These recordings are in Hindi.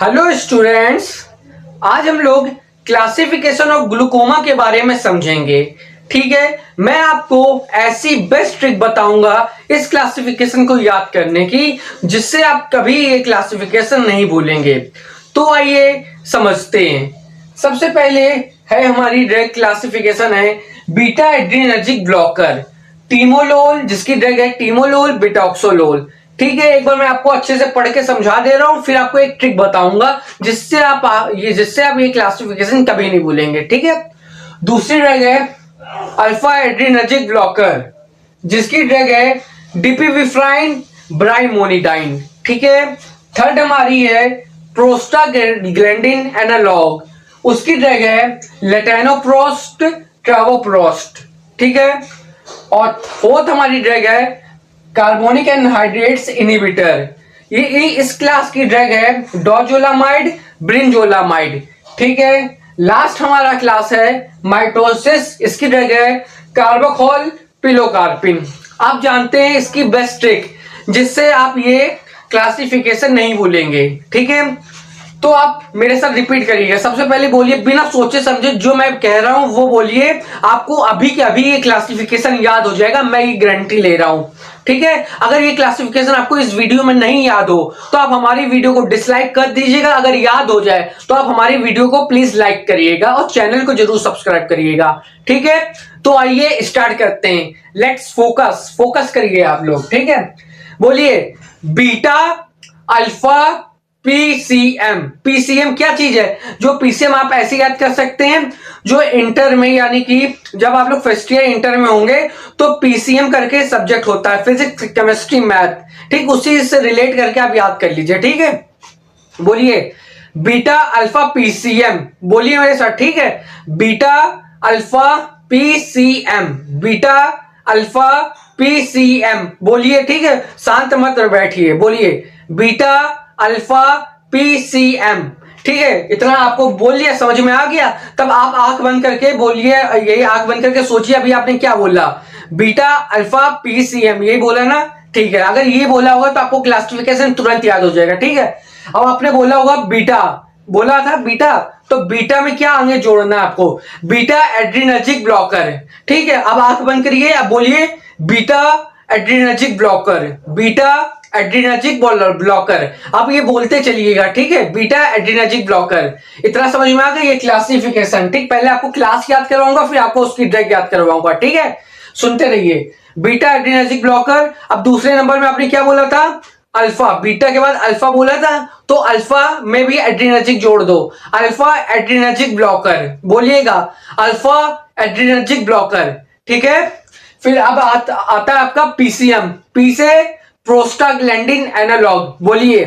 हेलो स्टूडेंट्स, आज हम लोग क्लासिफिकेशन ऑफ ग्लूकोमा के बारे में समझेंगे। ठीक है, मैं आपको ऐसी बेस्ट ट्रिक बताऊंगा इस क्लासिफिकेशन को याद करने की जिससे आप कभी ये क्लासिफिकेशन नहीं भूलेंगे। तो आइए समझते हैं। सबसे पहले है हमारी ड्रग क्लासिफिकेशन है बीटा एड्रीनर्जिक ब्लॉकर टीमोलोल, जिसकी ड्रग है टीमोलोल बिटॉक्सोलोल। ठीक है, एक बार मैं आपको अच्छे से पढ़ के समझा दे रहा हूं, फिर आपको एक ट्रिक बताऊंगा जिससे आप ये क्लासिफिकेशन कभी नहीं भूलेंगे। ठीक है, दूसरी ड्रग है अल्फा एड्रीनर्जिक ब्लॉकर, जिसकी ड्रग है डिपिविफ्राइन ब्राइमोनिडाइन। ठीक है, थर्ड हमारी है प्रोस्टाग्लैंडिन एनालॉग, उसकी ड्रग है लेटेनोप्रोस्ट ट्रावोप्रोस्ट। ठीक है, और फोर्थ हमारी ड्रग है कार्बोनिक एनहाइड्रेट्स इनहिबिटर, ये इस क्लास की ड्रग है डोजोलामाइड ब्रिंजोलामाइड। ठीक है, लास्ट हमारा क्लास है माइटोसिस, इसकी ड्रग है कार्बोखोल पिलोकार्पिन। आप जानते हैं इसकी बेस्ट ट्रिक जिससे आप ये क्लासिफिकेशन नहीं भूलेंगे। ठीक है, तो आप मेरे साथ रिपीट करिएगा। सबसे पहले बोलिए, बिना सोचे समझे जो मैं कह रहा हूं वो बोलिए, आपको अभी के अभी ये क्लासिफिकेशन याद हो जाएगा, मैं ये गारंटी ले रहा हूं। ठीक है, अगर ये क्लासिफिकेशन आपको इस वीडियो में नहीं याद हो तो आप हमारी वीडियो को डिसलाइक कर दीजिएगा। अगर याद हो जाए तो आप हमारी वीडियो को प्लीज लाइक करिएगा और चैनल को जरूर सब्सक्राइब करिएगा। ठीक है, तो आइए स्टार्ट करते हैं। लेट्स फोकस करिए आप लोग। ठीक है, बोलिए बीटा अल्फा पीसीएम। पीसीएम क्या चीज है? जो पीसीएम आप ऐसे याद कर सकते हैं, जो इंटर में यानी कि जब आप लोग फर्स्ट ईयर इंटर में होंगे तो पीसीएम करके सब्जेक्ट होता है, फिजिक्स केमिस्ट्री मैथ। ठीक, उसी से रिलेट करके आप याद कर लीजिए। ठीक है, बोलिए बीटा अल्फा पीसीएम, बोलिए मेरे साथ। ठीक है, beta alpha PCM, beta alpha PCM बोलिए। ठीक है, शांत मत बैठिए, बोलिए बीटा अल्फा पीसीएम। ठीक है, इतना आपको बोल लिया, समझ में आ गया? तब आप आंख बंद करके बोलिए, यही आंख बंद करके सोचिए अभी आपने क्या बोला, बीटा अल्फा पीसीएम, यही बोला ना? ठीक है, अगर ये बोला होगा तो आपको क्लासिफिकेशन तुरंत याद हो जाएगा। ठीक है, अब आपने बोला होगा बीटा, बोला था बीटा, तो बीटा में क्या आगे जोड़ना है आपको? Beta adrenergic blocker. ठीक है, अब आंख बंद करिए, अब बोलिए beta adrenergic blocker, beta adrenergic blocker. अब ये बोलते चलिएगा। ठीक है, बीटा एड्रीनर्जिक ब्लॉकर, इतना समझ में आ गया ये क्लासिफिकेशन। ठीक, पहले आपको क्लास याद करवाऊंगा, फिर आपको उसकी ड्रग याद करवाऊंगा। ठीक है, सुनते रहिए। बीटा एड्रीनर्जिक ब्लॉकर, अब दूसरे नंबर में आपने क्या बोला था? अल्फा, बीटा के बाद अल्फा बोला था, तो अल्फा में भी एड्रीनर्जिक जोड़ दो, अल्फा एड्रीनर्जिक ब्लॉकर। बोलिएगा अल्फा एड्रीनर्जिक ब्लॉकर। ठीक है, फिर अब आता है आपका पीसीएम, पी से प्रोस्टाग्लैंडिन एनालॉग। बोलिए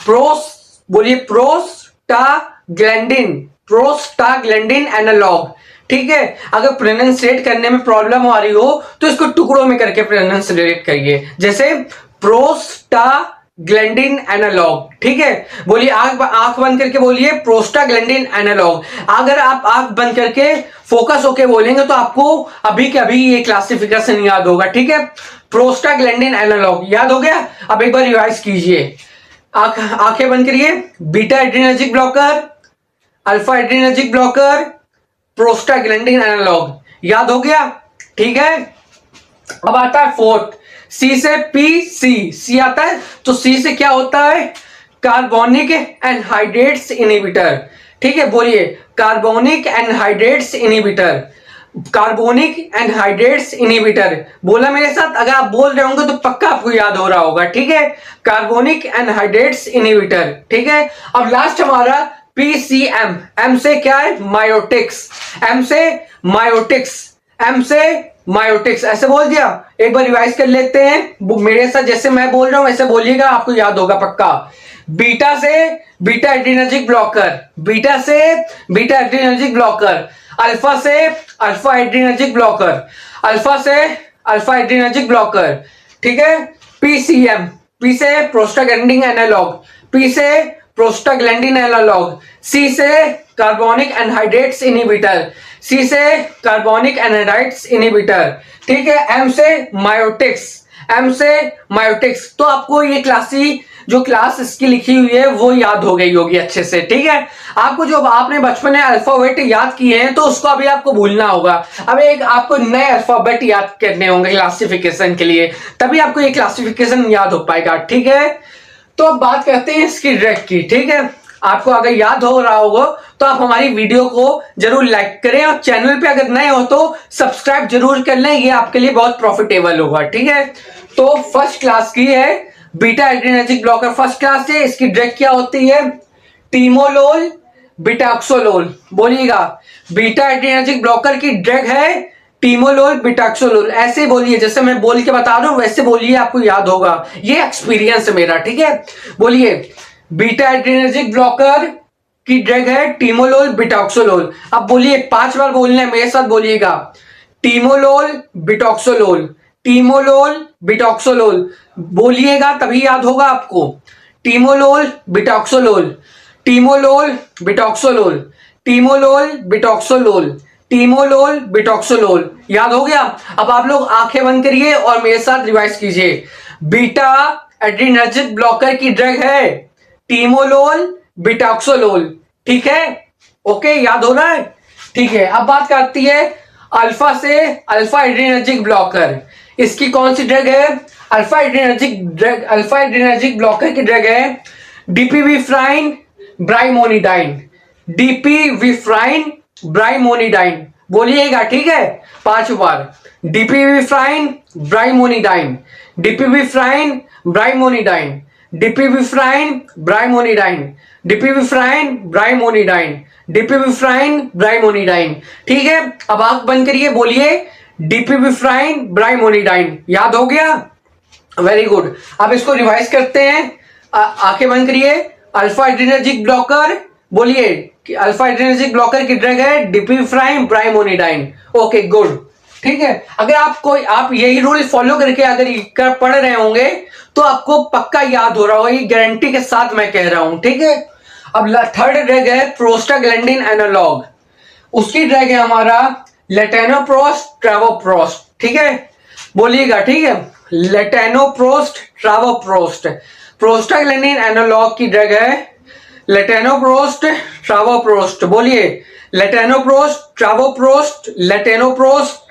प्रोस्टाग्लैंडिन एनालॉग। ठीक है, अगर प्रोनाउंसिएट करने में प्रॉब्लम आ रही हो तो इसको टुकड़ों में करके प्रोनाउंसिएट करिए, जैसे प्रोस्टाग्लैंडिन एनालॉग। ठीक है, बोलिए आंख बंद करके बोलिए प्रोस्टाग्लैंडिन एनालॉग। अगर आप आंख बंद करके फोकस होके बोलेंगे तो आपको अभी के अभी ये क्लासिफिकेशन याद होगा। ठीक है, प्रोस्टाग्लैंडिन एनालॉग याद हो गया? अब एक बार रिवाइज कीजिए, आंखें बंद करिए। Beta adrenergic blocker, alpha adrenergic blocker, prostaglandin analog, याद हो गया? ठीक है, अब आता है फोर्थ, सी से पी, सी आता है, तो सी से क्या होता है? Carbonic anhydrase inhibitor. ठीक है, बोलिए carbonic anhydrase inhibitor, carbonic anhydrase inhibitor. बोला मेरे साथ? अगर आप बोल रहे होंगे तो पक्का आपको याद हो रहा होगा। ठीक है, कार्बोनिक एनहाइड्रेट्स इनहिबिटर। ठीक है, अब लास्ट हमारा पीसीएम, एम से क्या है? मायोटिक्स, एम से मायोटिक्स, एम से मायोटिक्स, ऐसे बोल दिया। एक बार रिवाइज कर लेते हैं, मेरे साथ जैसे मैं बोल रहा हूं ऐसे बोलिएगा, आपको याद होगा पक्का। बीटा से बीटा एड्रीनर्जिक ब्लॉकर, बीटा से बीटा एड्रीनर्जिक ब्लॉकर, अल्फा से अल्फा एड्रीनर्जिक ब्लॉकर, अल्फा से अल्फा एड्रीनर्जिक ब्लॉकर। ठीक है, पीसीएम, पी से प्रोस्टाग्लैंडिन एनालॉग, पी से प्रोस्टाग्लैंडिन एनालॉग, सी से कार्बोनिक एनहाइड्रेट्स इनहिबिटर, सी से कार्बोनिक एनहाइड्रेट्स इनहिबिटर। ठीक है, एम से मायोटिक्स, एम से मायोटिक्स। तो आपको ये जो क्लास इसकी लिखी हुई है वो याद हो गई होगी अच्छे से, ठीक है। आपको जो आपने बचपन में अल्फाबेट याद किए हैं तो उसको अभी आपको भूलना होगा। अब एक आपको नए अल्फाबेट याद करने होंगे क्लासिफिकेशन के लिए, तभी आपको ये क्लासिफिकेशन याद हो पाएगा, ठीक है। तो अब बात करते हैं इसकी ड्रैग की, ठीक है। आपको अगर याद हो रहा होगा तो आप हमारी वीडियो को जरूर लाइक करें और चैनल पे अगर नए हो तो सब्सक्राइब जरूर कर लें, ये आपके लिए बहुत प्रॉफिटेबल होगा, ठीक है। तो फर्स्ट क्लास की है beta adrenergic blocker, first class है। इसकी ड्रग क्या होती है? टीमोलोल बिटाक्सोलोल। बोलिएगा, बीटा एड्रेनर्जिक ब्लॉकर की ड्रग है टीमोलोल बिटाक्सोलोल। ऐसे बोलिए, जैसे मैं बोल के बता रहा हूं वैसे बोलिए, आपको याद होगा, ये एक्सपीरियंस है मेरा, ठीक है। बोलिए, बीटा एड्रेनर्जिक ब्लॉकर की ड्रग है टीमोलोल बिटॉक्सोलोल। अब बोलिए, 5 बार बोलना है, मेरे साथ बोलिएगा, टीमोलोल बिटॉक्सोलोल, टीमोलोल बिटॉक्सोलोल। बोलिएगा तभी याद होगा आपको। Timolol बिटॉक्सोलोल, timolol बिटॉक्सोलोल, timolol बिटॉक्सोलोल, timolol बिटॉक्सोलोल। याद हो गया? अब आप लोग आंखें बंद करिए और मेरे साथ रिवाइज कीजिए। बीटा एड्रेनर्जिक ब्लॉकर की ड्रग है टीमोलोल बिटॉक्सोलोल, ठीक है। ओके, याद हो रहा है? ठीक है। अब बात करती है अल्फा से, अल्फा एड्रेनर्जिक ब्लॉकर। इसकी कौन सी ड्रग है? Alpha adrenergic drug, alpha adrenergic blocker की ड्रग है डीपीविफ्राइन ब्राइमोनिडाइन, डीपीविफ्राइन ब्राइमोनिडाइन। बोलिएगा, ठीक है, 5 बार। डीपीविफ्राइन ब्राइमोनिडाइन, डीपीविफ्राइन ब्राइमोनिडाइन, डिपिविफ्राइन ब्राइमोनिडाइन, डिपिविफ्राइन ब्राइमोनिडाइन, डिपिविफ्राइन ब्राइमोनिडाइन। ठीक है, अब आंख बंद करिए, बोलिए डिपिविफ्राइन ब्राइमोनिडाइन। याद हो गया? Very good. अब इसको रिवाइज करते हैं। आंखें बंद करिए। अल्फा एड्रेनर्जिक ब्लॉकर, बोलिए कि अल्फा एड्रेनर्जिक ब्लॉकर की ड्रग है डिपिविफ्राइन ब्राइमोनिडाइन। Okay, good. ठीक है, अगर आप यही रूल फॉलो करके अगर पढ़ रहे होंगे तो आपको पक्का याद हो रहा होगा, ये गारंटी के साथ मैं कह रहा हूं, ठीक है। अब थर्ड ड्रग है प्रोस्टाग्लैंडिन एनालॉग। उसकी ड्रग है हमारा लेटेनोप्रोस्ट ट्रावोप्रोस्ट, ठीक है। बोलिएगा, ठीक है, लेटेनोप्रोस्ट ट्रावोप्रोस्ट। प्रोस्टाग्लैंडिन एनालॉग की ड्रग है लेटेनोप्रोस्ट ट्रावोप्रोस्ट। बोलिए, लेटेनोप्रोस्ट ट्रावोप्रोस्ट, लेटेनोप्रोस्ट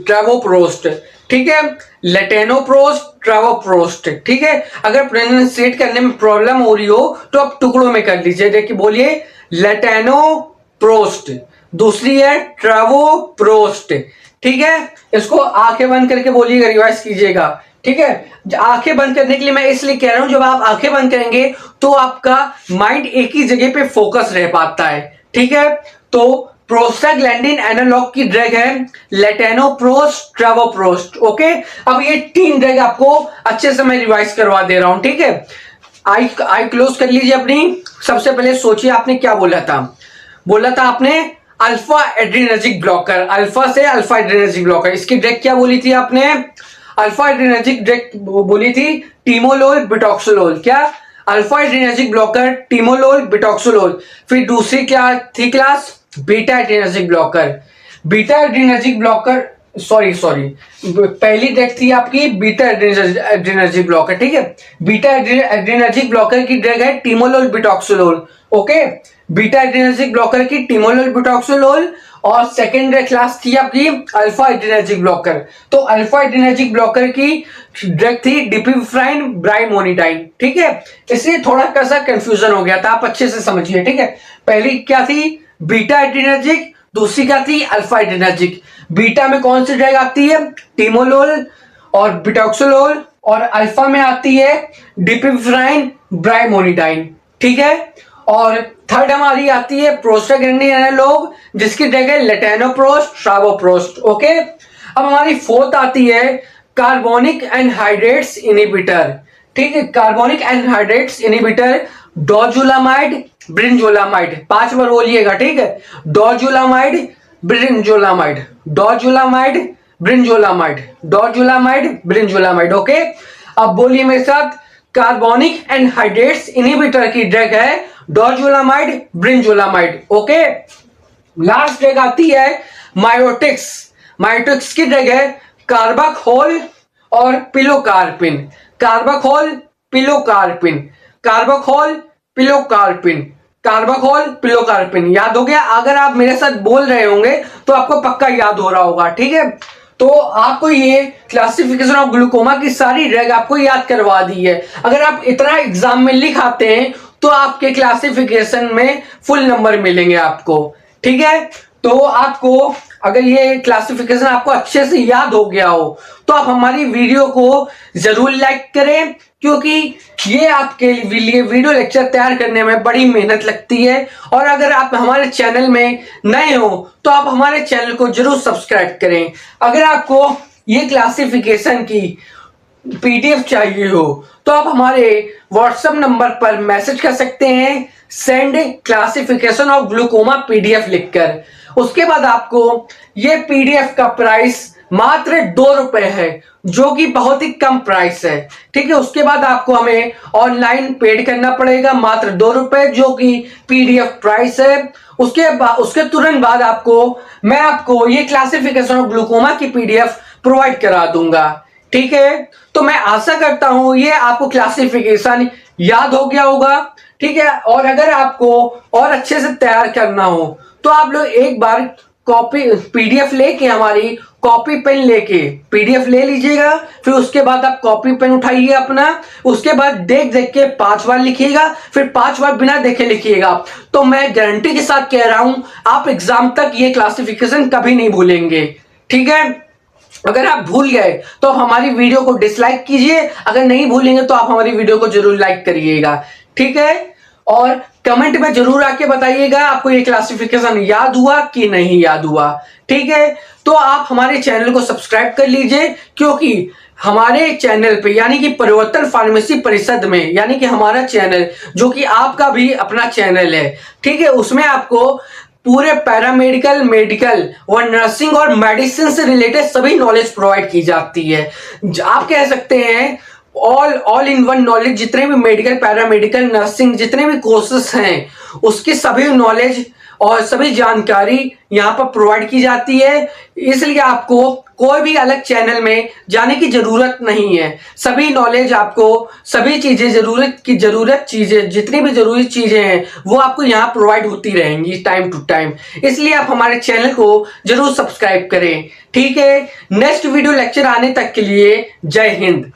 ट्रावोप्रोस्ट, ठीक है, लेटेनोप्रोस्ट ट्रावोप्रोस्ट, ठीक है। अगर प्रोनाउंसिएट करने में प्रॉब्लम हो रही हो तो आप टुकड़ों में कर लीजिए। देखिए, बोलिए लेटेनोप्रोस्ट, दूसरी है ट्रावोप्रोस्ट, ठीक है। इसको आंखें बंद करके बोलिएगा, रिवाइज कीजिएगा, ठीक है। आंखें बंद करने के लिए मैं इसलिए कह रहा हूं, जब आप आंखें बंद करेंगे तो आपका माइंड एक ही जगह पे फोकस रह पाता है, ठीक है। तो प्रोस्टाग्लैंडिन एनालॉग की ड्रग है लेटेनोप्रोस्ट ट्रावोप्रोस्ट। ओके, अब ये 3 ड्रग आपको अच्छे से मैं रिवाइज करवा दे रहा हूं, ठीक है। आई क्लोज कर लीजिए अपनी। सबसे पहले सोचिए आपने क्या बोला था। बोला था आपने अल्फा एड्रेनर्जिक ब्लॉकर, अल्फा से अल्फा एड्रेनर्जिक ब्लॉकर। इसकी ड्रग क्या बोली थी आपने? अल्फा एड्रेनर्जिक ड्रग बोली थी टीमोलोल बिटॉक्सोलोल। क्या? Alpha adrenergic blocker timolol betaxolol. फिर दूसरी क्या थी class? Beta adrenergic blocker. Beta adrenergic blocker, sorry पहली ड्रग थी आपकी बीटा एड्रेनर्जिक ब्लॉकर, ठीक है। बीटा एड्रेनर्जिक ब्लॉकर की ड्रग है timolol betaxolol. Okay, beta adrenergic blocker की टीमोलोल बिटॉक्सोलोल। और सेकेंड क्लास थी आपकी अल्फा एड्रेनर्जिक ब्लॉकर। तो अल्फा एड्रेनर्जिक ब्लॉकर की ड्रग थी डिपिविफ्राइन ब्राइमोनिडाइन, ठीक है। इसलिए थोड़ा कैसा कंफ्यूजन हो गया था, आप अच्छे से समझिए, ठीक है। पहली क्या थी? बीटा एड्रेनर्जिक, दूसरी क्या थी? Alpha adrenergic. बीटा में कौन सी ड्रग आती है? टीमोलोल और बिटॉक्सोलोल। और अल्फा में आती है डिपिविफ्राइन ब्राइमोनिडाइन, ठीक है। और थर्ड हमारी आती है प्रोस्टाग्लैंडिन एनालॉग, जिसकी ड्रग है लेटेनोप्रोस्ट ट्रावोप्रोस्ट। ओके, अब हमारी फोर्थ आती है कार्बोनिक एनहाइड्रेट्स इनहिबिटर, ठीक है। Carbonic anhydrase inhibitor डोजुलामाइड ब्रिंजोलामाइड। 5 बार बोलिएगा, ठीक है। डोजुलामाइड ब्रिंजोलामाइड, डोजुलामाइड ब्रिंजोलामाइड, डोजुलामाइड ब्रिंजोलामाइड। ओके, अब बोलिए मेरे साथ, कार्बोनिक एनहाइड्रेट्स इनहिबिटर की ड्रग है डोजुलामाइड ब्रिंजोलामाइड। ओके, लास्ट ड्रग आती है मायोटिक्स। मायोटिक्स की ड्रग है कार्बाकोल और pilocarpine. Carbachol pilocarpine, carbachol pilocarpine, carbachol pilocarpine. याद हो गया? अगर आप मेरे साथ बोल रहे होंगे तो आपको पक्का याद हो रहा होगा। ठीक है, तो आपको ये क्लासिफिकेशन ऑफ ग्लूकोमा की सारी ड्रग आपको याद करवा दी है। अगर आप इतना एग्जाम में लिख आते हैं तो आपके क्लासिफिकेशन में फुल नंबर मिलेंगे आपको। ठीक है, तो आपको अगर ये क्लासिफिकेशन आपको अच्छे से याद हो गया हो तो आप हमारी वीडियो को जरूर लाइक करें, क्योंकि ये आपके लिए वीडियो लेक्चर तैयार करने में बड़ी मेहनत लगती है। और अगर आप हमारे चैनल में नए हो तो आप हमारे चैनल को जरूर सब्सक्राइब करें। अगर आपको ये क्लासिफिकेशन की पीडीएफ चाहिए हो तो आप हमारे व्हाट्सएप नंबर पर मैसेज कर सकते हैं, send classification of glaucoma PDF लिखकर। उसके बाद आपको ये पीडीएफ का प्राइस मात्र 2 रुपए है, जो कि बहुत ही कम प्राइस है। ठीक है, उसके बाद आपको हमें ऑनलाइन पेड करना पड़ेगा मात्र 2 रुपए, जो कि पीडीएफ प्राइस है। उसके तुरंत बाद मैं आपको ये क्लासिफिकेशन ऑफ ग्लूकोमा की पीडीएफ प्रोवाइड करा दूंगा। ठीक है, तो मैं आशा करता हूं ये आपको क्लासिफिकेशन याद हो गया होगा। ठीक है, और अगर आपको और अच्छे से तैयार करना हो तो आप लोग एक बार कॉपी पीडीएफ लेके हमारी कॉपी पेन लेके पीडीएफ ले लीजिएगा। फिर उसके बाद आप कॉपी पेन उठाइए अपना, उसके बाद देख देख के 5 बार लिखिएगा, फिर 5 बार बिना देखे लिखिएगा। तो मैं गारंटी के साथ कह रहा हूं आप एग्जाम तक ये क्लासिफिकेशन कभी नहीं भूलेंगे। ठीक है, अगर आप भूल गए तो आप हमारी वीडियो को डिसलाइक कीजिए, अगर नहीं भूलेंगे तो आप हमारी वीडियो को जरूर लाइक करिएगा। ठीक है, और कमेंट में जरूर आके बताइएगा आपको ये क्लासिफिकेशन याद हुआ कि नहीं याद हुआ। ठीक है, तो आप हमारे चैनल को सब्सक्राइब कर लीजिए, क्योंकि हमारे चैनल पे यानी कि परिवर्तन फार्मेसी परिषद में, यानी कि हमारा चैनल जो कि आपका भी अपना चैनल है, ठीक है, उसमें आपको पूरे पैरामेडिकल, मेडिकल और नर्सिंग और मेडिसिन से रिलेटेड सभी नॉलेज प्रोवाइड की जाती है। आप कह सकते हैं ऑल इन वन नॉलेज, जितने भी मेडिकल, पैरामेडिकल, नर्सिंग जितने भी कोर्सेस हैं उसकी सभी नॉलेज और सभी जानकारी यहाँ पर प्रोवाइड की जाती है। इसलिए आपको कोई भी अलग चैनल में जाने की जरूरत नहीं है। सभी नॉलेज आपको, सभी चीजें, जरूरत चीजें, जितनी भी जरूरी चीजें हैं वो आपको यहाँ प्रोवाइड होती रहेंगी टाइम टू टाइम। इसलिए आप हमारे चैनल को जरूर सब्सक्राइब करें। ठीक है, नेक्स्ट वीडियो लेक्चर आने तक के लिए जय हिंद।